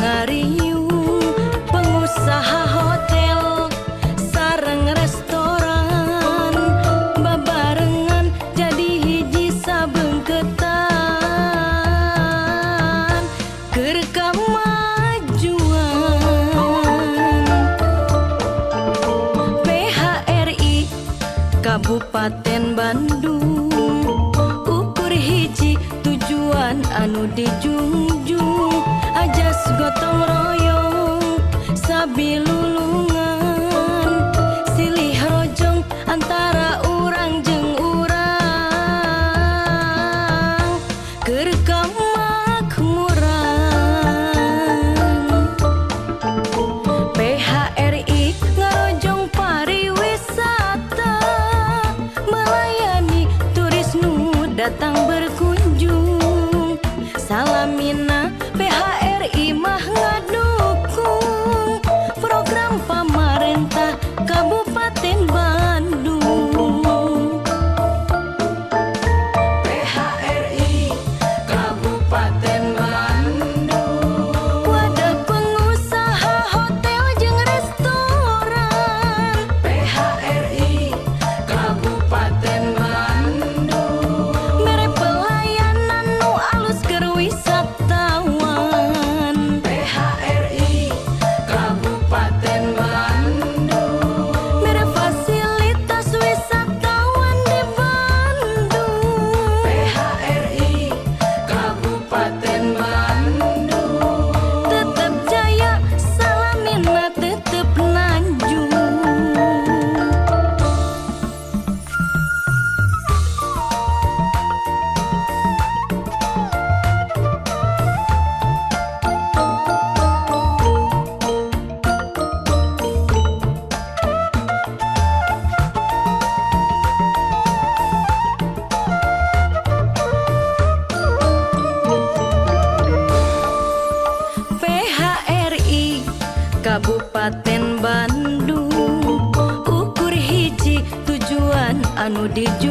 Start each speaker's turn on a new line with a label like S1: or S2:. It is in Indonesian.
S1: ngariung pengusaha hotel sareng restoran babarengan jadi hiji sabengketan keur kamajuan PHRI Kabupaten Bandung ukur hiji tujuan anu dijunjung ajas gotong royong sabilulungan silih rojong antara urang jeung urang keur kamakmuran PHRI ngarojong pariwisata melayani turis nu datang berkunjung salamina PHRI mah ngadukung program pamarentah Kabupaten Bandung. PHRI Kabupaten Bandung wadah pengusaha hotel jeung restoran PHRI Kabupaten Bandung mere pelayanan nu alus keur wisatawan PHRI Kabupaten Bandung mere fasilitas wisatawan di Bandung PHRI Kabupaten Bandung tetep jaya salamina tetep nanjung. PHRI Kabupaten Bandung ukur hiji tujuan anu dijunjung